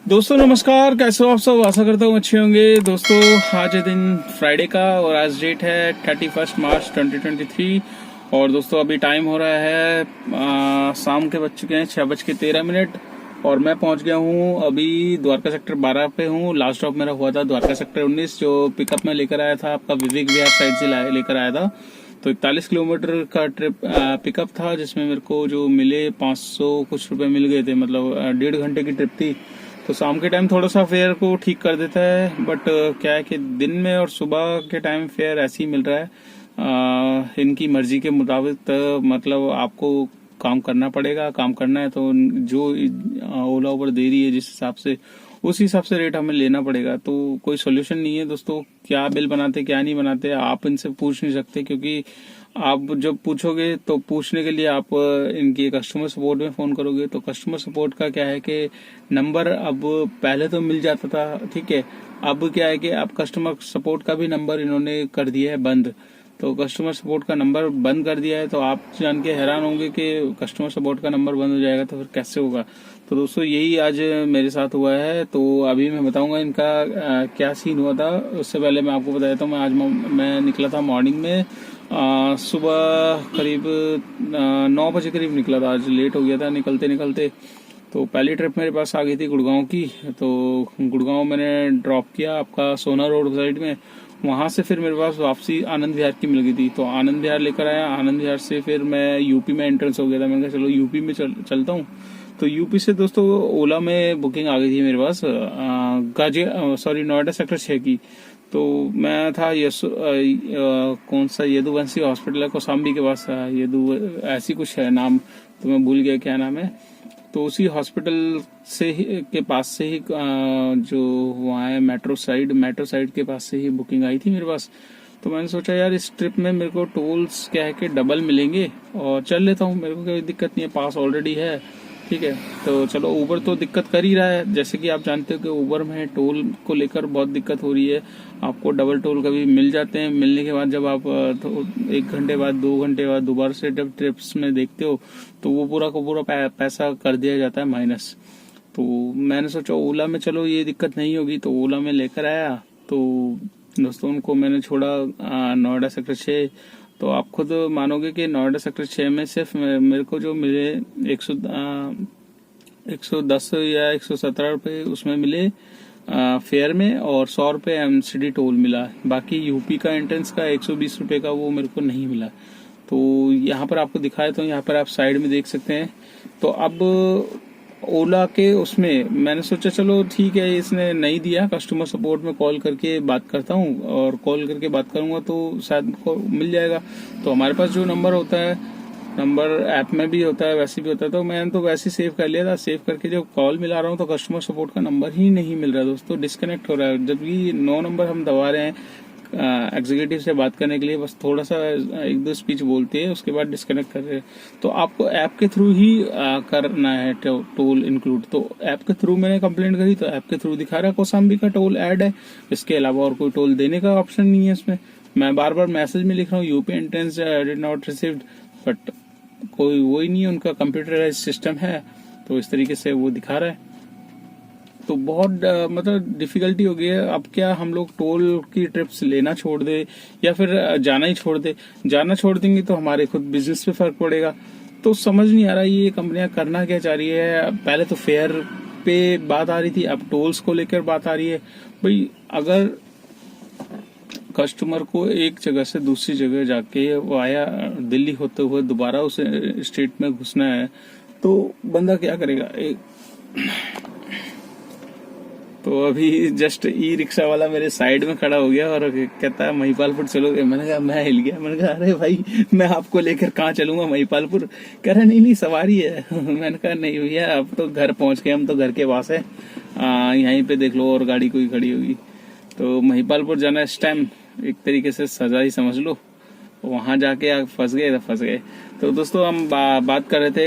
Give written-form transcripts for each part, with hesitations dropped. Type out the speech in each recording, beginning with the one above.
दोस्तों नमस्कार, कैसे हो आप सब। आशा करता हूँ अच्छे होंगे। दोस्तों आज है दिन फ्राइडे का और आज डेट है 31 मार्च 2023 और दोस्तों अभी टाइम हो रहा है शाम के बज चुके हैं 6:13 और मैं पहुंच गया हूँ अभी द्वारका सेक्टर 12 पे हूँ। लास्ट स्टॉप मेरा हुआ था द्वारका सेक्टर 19 जो पिकअप में लेकर आया था, आपका विवेक विहार साइड से लेकर आया था। तो 41 किलोमीटर का ट्रिप पिकअप था जिसमें मेरे को जो मिले 500 कुछ रुपए मिल गए थे, मतलब 1.5 घंटे की ट्रिप थी। तो शाम के टाइम थोड़ा सा फेयर को ठीक कर देता है, बट क्या है कि दिन में और सुबह के टाइम फेयर ऐसे ही मिल रहा है इनकी मर्जी के मुताबिक। तो मतलब आपको काम करना पड़ेगा, काम करना है तो जो ओला उबर दे रही है जिस हिसाब से, उस हिसाब से रेट हमें लेना पड़ेगा। तो कोई सोल्यूशन नहीं है दोस्तों। क्या बिल बनाते क्या नहीं बनाते आप इनसे पूछ नहीं सकते, क्योंकि आप जब पूछोगे तो पूछने के लिए आप इनकी कस्टमर सपोर्ट में फोन करोगे तो कस्टमर सपोर्ट का क्या है कि नंबर अब पहले तो मिल जाता था, ठीक है। अब क्या है कि आप कस्टमर सपोर्ट का भी नंबर इन्होंने कर दिया है बंद। तो कस्टमर सपोर्ट का नंबर बंद कर दिया है तो आप जान के हैरान होंगे कि कस्टमर सपोर्ट का नंबर बंद हो जाएगा तो फिर कैसे होगा। तो दोस्तों यही आज मेरे साथ हुआ है। तो अभी मैं बताऊंगा इनका क्या सीन हुआ था। उससे पहले मैं आपको बता देता हूँ, मैं निकला था मॉर्निंग में सुबह करीब 9 बजे करीब निकला था। आज लेट हो गया था निकलते निकलते। तो पहली ट्रिप मेरे पास आ गई थी गुड़गांव की। तो गुड़गांव मैंने ड्रॉप किया आपका सोना रोड साइड में। वहां से फिर मेरे पास वापसी आनंद विहार की मिल गई थी, तो आनंद विहार लेकर आया। आनंद विहार से फिर मैं यूपी में एंट्रेंस हो गया था। मैंने कहा चलो यूपी में चलता हूँ। तो यूपी से दोस्तों ओला में बुकिंग आ गई थी मेरे पास नोएडा सेक्टर 6 की। तो मैं था कौन सा यदुवंशी हॉस्पिटल है कौशाम्बी के पास, ऐसी कुछ है नाम, तो मैं भूल गया क्या नाम है। तो उसी हॉस्पिटल से ही के पास से ही जो वहाँ है मेट्रो साइड के पास से ही बुकिंग आई थी मेरे पास। तो मैंने सोचा यार इस ट्रिप में मेरे को टोल्स क्या है कि डबल मिलेंगे और चल लेता हूँ, मेरे को कोई दिक्कत नहीं है, पास ऑलरेडी है, ठीक है। तो चलो उबर तो दिक्कत कर ही रहा है, जैसे कि आप जानते हो कि उबर में टोल को लेकर बहुत दिक्कत हो रही है। आपको डबल टोल कभी मिल जाते हैं, मिलने के बाद जब आप तो 1 घंटे बाद 2 घंटे बाद दोबारा से जब ट्रिप्स में देखते हो तो वो पूरा का पूरा पैसा कर दिया जाता है माइनस। तो मैंने सोचा ओला में चलो ये दिक्कत नहीं होगी, तो ओला में लेकर आया। तो दोस्तों उनको मैंने छोड़ा नोएडा सेक्टर 6। तो आप खुद मानोगे कि नोएडा सेक्टर 6 में सिर्फ मेरे को जो मिले 110 या 117 रुपये उसमें मिले फेयर में, और 100 रुपये एमसीडी टोल मिला। बाकी यूपी का एंट्रेंस का 120 रुपये का वो मेरे को नहीं मिला। तो यहाँ पर आपको दिखाया, तो यहाँ पर आप साइड में देख सकते हैं। तो अब ओला के उसमें मैंने सोचा चलो ठीक है, इसने नहीं दिया, कस्टमर सपोर्ट में कॉल करके बात करता हूँ, और कॉल करके बात करूंगा तो शायद को मिल जाएगा। तो हमारे पास जो नंबर होता है, नंबर ऐप में भी होता है वैसे भी होता है, तो मैंने तो वैसे सेव कर लिया था। सेव करके जब कॉल मिला रहा हूँ तो कस्टमर सपोर्ट का नंबर ही नहीं मिल रहा दोस्तों, डिस्कनेक्ट हो रहा है। जबकि 9 नंबर हम दबा रहे हैं एग्जीक्यूटिव से बात करने के लिए, बस थोड़ा सा 1-2 स्पीच बोलते हैं उसके बाद डिस्कनेक्ट कर रहे हैं। तो आपको ऐप के थ्रू ही करना है टोल इंक्लूड। तो ऐप के थ्रू मैंने कंप्लेंट करी तो ऐप के थ्रू दिखा रहा है कौशाम्बी का टोल ऐड है, इसके अलावा और कोई टोल देने का ऑप्शन नहीं है इसमें। मैं बार बार मैसेज में लिख रहा हूँ UP entrance did not received, but कोई वो ही नहीं, उनका कंप्यूटराइज सिस्टम है तो इस तरीके से वो दिखा रहा है। तो बहुत मतलब डिफिकल्टी हो गई है। अब क्या हम लोग टोल की ट्रिप्स लेना छोड़ दे या फिर जाना ही छोड़ दे। जाना छोड़ देंगे तो हमारे खुद बिजनेस पे फर्क पड़ेगा। तो समझ नहीं आ रहा ये कंपनियां करना क्या चाह रही है। पहले तो फेयर पे बात आ रही थी, अब टोल्स को लेकर बात आ रही है। भाई अगर कस्टमर को एक जगह से दूसरी जगह जाके वाया दिल्ली होते हुए दोबारा उस स्टेट में घुसना है तो बंदा क्या करेगा। तो अभी जस्ट ई रिक्शा वाला मेरे साइड में खड़ा हो गया और कहता है महिपालपुर चलोगे। मैंने कहा मैं हिल गया, मैंने कहा अरे भाई मैं आपको लेकर कहाँ चलूंगा महिपालपुर। कह रहा नहीं सवारी है। मैंने कहा नहीं भैया अब तो घर पहुंच गए, हम तो घर के पास है, यहीं पे देख लो और गाड़ी कोई खड़ी होगी। तो महिपालपुर जाना इस टाइम एक तरीके से सजा ही समझ लो। वहां जाके आप फंस गए तो फंस गए। तो दोस्तों हम बात कर रहे थे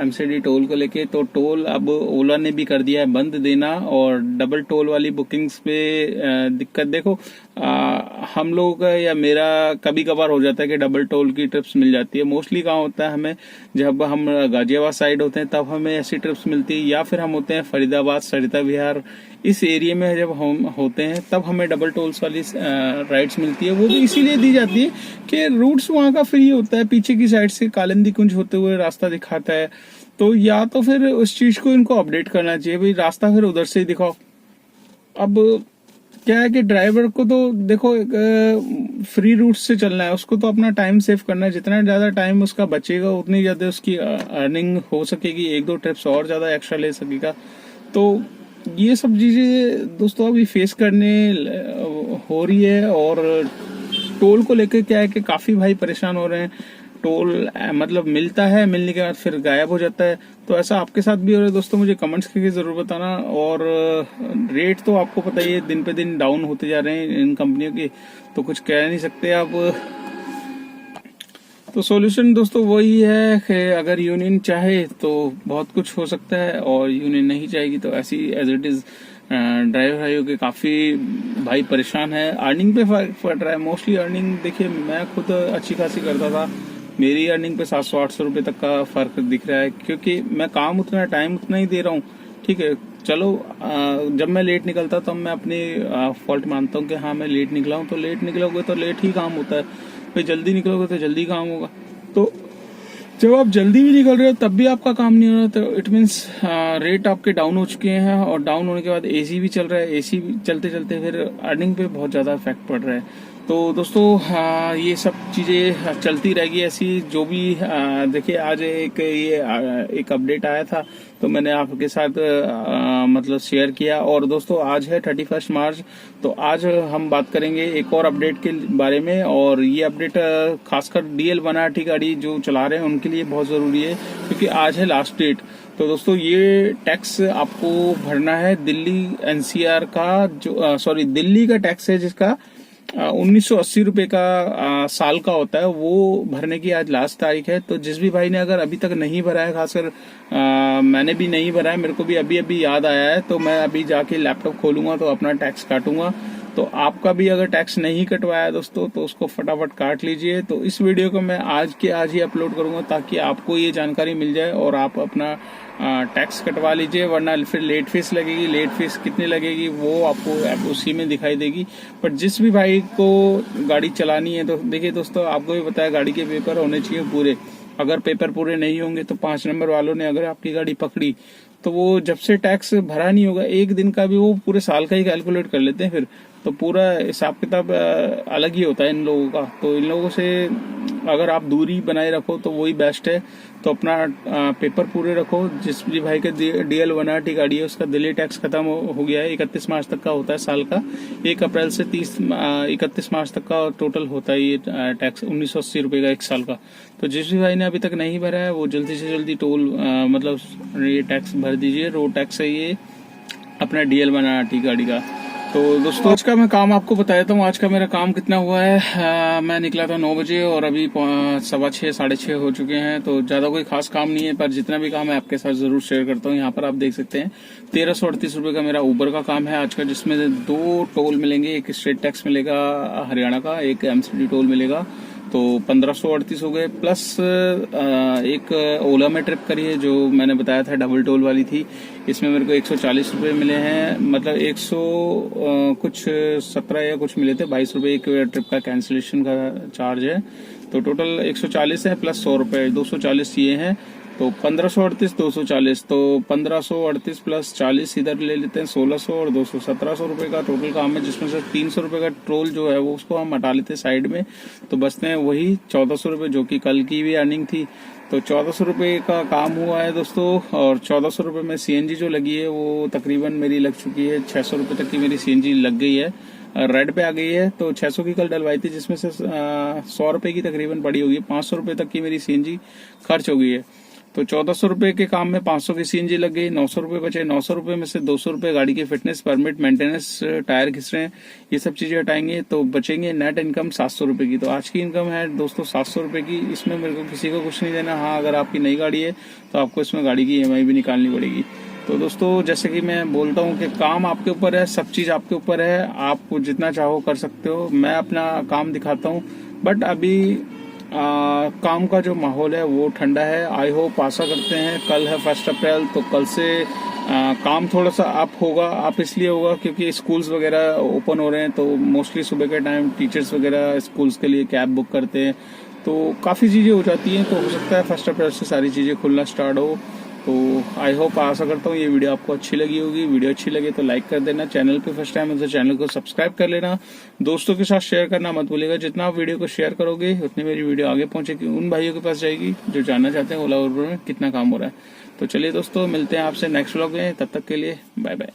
एमसीडी टोल को लेके। तो टोल अब ओला ने भी कर दिया है बंद देना, और डबल टोल वाली बुकिंग्स पे दिक्कत देखो। हम लोगों का या मेरा कभी कभार हो जाता है कि डबल टोल की ट्रिप्स मिल जाती है। मोस्टली कहाँ होता है हमें, जब हम गाजियाबाद साइड होते हैं तब हमें ऐसी ट्रिप्स मिलती है, या फिर हम होते हैं फरीदाबाद, सरिता विहार, इस एरिया में जब हम होते हैं तब हमें डबल टोल्स वाली राइड्स मिलती है। वो भी इसीलिए दी जाती है कि रूट्स वहाँ का फ्री होता है, पीछे की साइड से कालिंदी कुंज होते हुए रास्ता दिखाता है, तो या तो फिर उस चीज को इनको अपडेट करना चाहिए, भाई रास्ता फिर उधर से ही दिखाओ। अब क्या है कि ड्राइवर को तो देखो फ्री रूट से चलना है, उसको तो अपना टाइम सेव करना है, जितना ज्यादा टाइम उसका बचेगा उतनी ज्यादा उसकी अर्निंग हो सकेगी, एक दो ट्रिप्स और ज्यादा एक्स्ट्रा ले सकेगा। तो ये सब चीजें दोस्तों अभी फेस करने हो रही है। और टोल को लेकर क्या है कि काफी भाई परेशान हो रहे हैं। टोल मतलब मिलता है, मिलने के बाद फिर गायब हो जाता है। तो ऐसा आपके साथ भी हो रहा है दोस्तों, मुझे कमेंट्स करके जरूर बताना। और रेट तो आपको पता ही है दिन पे दिन डाउन होते जा रहे हैं इन कंपनियों के, तो कुछ कह नहीं सकते आप। तो सॉल्यूशन दोस्तों वही है कि अगर यूनियन चाहे तो बहुत कुछ हो सकता है, और यूनियन नहीं चाहेगी तो ऐसी एज इट इज ड्राइवर भाइयों के काफी भाई परेशान है। अर्निंग पे फर्क पड़ रहा है। मोस्टली अर्निंग देखिए, मैं खुद अच्छी खासी करता था, मेरी अर्निंग पे 700-800 रुपए तक का फर्क दिख रहा है, क्योंकि मैं काम उतना टाइम उतना ही दे रहा हूँ। ठीक है, चलो जब मैं लेट निकलता तब मैं अपनी फॉल्ट मानता हूँ कि हाँ मैं लेट निकला हूँ, तो लेट निकलोगे तो लेट ही काम होता है, फिर जल्दी निकलोगे तो जल्दी काम होगा। तो जब आप जल्दी भी निकल रहे हो तब भी आपका काम नहीं हो रहा, तो इट मीन्स रेट आपके डाउन हो चुके हैं, और डाउन होने के बाद एसी भी चल रहा है, एसी चलते चलते फिर अर्निंग पे बहुत ज्यादा इफेक्ट पड़ रहा है। तो दोस्तों ये सब चीजें चलती रहेगी ऐसी। जो भी देखिए आज एक अपडेट आया था, तो मैंने आपके साथ मतलब शेयर किया। और दोस्तों आज है 31 मार्च, तो आज हम बात करेंगे एक और अपडेट के बारे में। और ये अपडेट खासकर DL 1RT गाड़ी जो चला रहे हैं उनके लिए बहुत जरूरी है, क्योंकि आज है लास्ट डेट। तो दोस्तों ये टैक्स आपको भरना है दिल्ली NCR का, जो दिल्ली का टैक्स है जिसका 1980 रुपए का साल का होता है, वो भरने की आज लास्ट तारीख है। तो जिस भी भाई ने अगर अभी तक नहीं भरा है, खासकर मैंने भी नहीं भरा है, मेरे को भी अभी अभी याद आया है, तो मैं अभी जाके लैपटॉप खोलूंगा तो अपना टैक्स काटूंगा। तो आपका भी अगर टैक्स नहीं कटवाया दोस्तों तो उसको फटाफट काट लीजिए। तो इस वीडियो को मैं आज के आज ही अपलोड करूंगा ताकि आपको ये जानकारी मिल जाए और आप अपना टैक्स कटवा लीजिए, वरना फिर लेट फीस लगेगी। लेट फीस कितनी लगेगी वो आपको उसी में दिखाई देगी। पर जिस भी भाई को गाड़ी चलानी है, तो देखिए दोस्तों आपको भी पता है गाड़ी के पेपर होने चाहिए पूरे। अगर पेपर पूरे नहीं होंगे तो 5 नंबर वालों ने अगर आपकी गाड़ी पकड़ी तो वो जब से टैक्स भरा नहीं होगा, एक दिन का भी वो पूरे साल का ही कैलकुलेट कर लेते हैं फिर। तो पूरा हिसाब किताब अलग ही होता है इन लोगों का। तो इन लोगों से अगर आप दूरी बनाए रखो तो वही बेस्ट है। तो अपना पेपर पूरे रखो। जिस भी भाई का DL 1RT गाड़ी है उसका दिल्ली टैक्स खत्म हो गया है, 31 मार्च तक का होता है साल का। 1 अप्रैल से 31 मार्च तक का टोटल होता है ये टैक्स 1980 रुपए का 1 साल का। तो जिस भी भाई ने अभी तक नहीं भरा है वो जल्दी से जल्दी टोल मतलब ये टैक्स भर दीजिए। रोड टैक्स है ये अपना DL 1RT गाड़ी का। तो दोस्तों आज का मैं काम आपको बता देता हूँ। आज का मेरा काम कितना हुआ है। मैं निकला था 9 बजे और अभी 6:15 6:30 हो चुके हैं। तो ज्यादा कोई खास काम नहीं है, पर जितना भी काम है आपके साथ जरूर शेयर करता हूँ। यहाँ पर आप देख सकते हैं 1338 रुपए का मेरा ऊबर का काम है आज का, जिसमें 2 टोल मिलेंगे। एक स्टेट टैक्स मिलेगा हरियाणा का, एक MCD टोल मिलेगा। तो 1538 हो गए, प्लस एक ओला में ट्रिप करी है जो मैंने बताया था डबल टोल वाली थी। इसमें मेरे को 140 रुपए मिले हैं, मतलब 100 कुछ 17 या कुछ मिले थे। 22 रुपए एक ट्रिप का कैंसिलेशन का चार्ज है। तो टोटल 140 है प्लस 100 रुपए, 240 ये हैं। तो 1538 240, तो 1538 प्लस 40 इधर ले लेते हैं 1600 और 200 1700 रुपए का टोटल काम है, जिसमें से 300 रुपए का टोल जो है वो उसको हम हटा लेते हैं साइड में। तो बचते हैं वही 1400 रुपए, जो कि कल की भी अर्निंग थी। तो 1400 रुपए का काम हुआ है दोस्तों। और 1400 रुपए में CNG जो लगी है वो तकरीबन मेरी लग चुकी है। 600 रुपए तक की मेरी CNG लग गई है, रेड पे आ गई है। तो 600 की कल डलवाई थी, जिसमें से 100 रुपए की तकरीबन पड़ी होगी। 500 रुपए तक की मेरी CNG खर्च हो गई है। तो 1400 रुपए के काम में 500 की CNG लग गई, 900 रुपए बचे। 900 रुपए में से 200 रुपए गाड़ी के फिटनेस परमिट, मेंटेनेंस, टायर घिस रहे हैं, ये सब चीजें हटाएंगे तो बचेंगे नेट इनकम 700 रुपए की। तो आज की इनकम है दोस्तों 700 रुपए की। इसमें मेरे को किसी को कुछ नहीं देना। हाँ, अगर आपकी नई गाड़ी है तो आपको इसमें गाड़ी की EMI भी निकालनी पड़ेगी। तो दोस्तों जैसे कि मैं बोलता हूँ कि काम आपके ऊपर है, सब चीज़ आपके ऊपर है, आप जितना चाहो कर सकते हो। मैं अपना काम दिखाता हूँ, बट अभी काम का जो माहौल है वो ठंडा है। आई होप आशा करते हैं, कल है 1 अप्रैल, तो कल से काम थोड़ा सा अप होगा। आप इसलिए होगा क्योंकि स्कूल्स वगैरह ओपन हो रहे हैं, तो मोस्टली सुबह के टाइम टीचर्स वगैरह स्कूल्स के लिए कैब बुक करते हैं, तो काफ़ी चीज़ें हो जाती हैं। तो हो सकता है 1 अप्रैल से सारी चीज़ें खुलना स्टार्ट हो। तो आई होप आशा करता हूँ ये वीडियो आपको अच्छी लगी होगी। वीडियो अच्छी लगे तो लाइक कर देना, चैनल पे फर्स्ट टाइम है तो चैनल को सब्सक्राइब कर लेना, दोस्तों के साथ शेयर करना मत भूलिएगा। जितना आप वीडियो को शेयर करोगे उतनी मेरी वीडियो आगे पहुंचेगी, उन भाइयों के पास जाएगी जो जानना चाहते हैं ओला उबर में कितना काम हो रहा है। तो चलिए दोस्तों, मिलते हैं आपसे नेक्स्ट व्लॉग में, तब तक के लिए बाय बाय।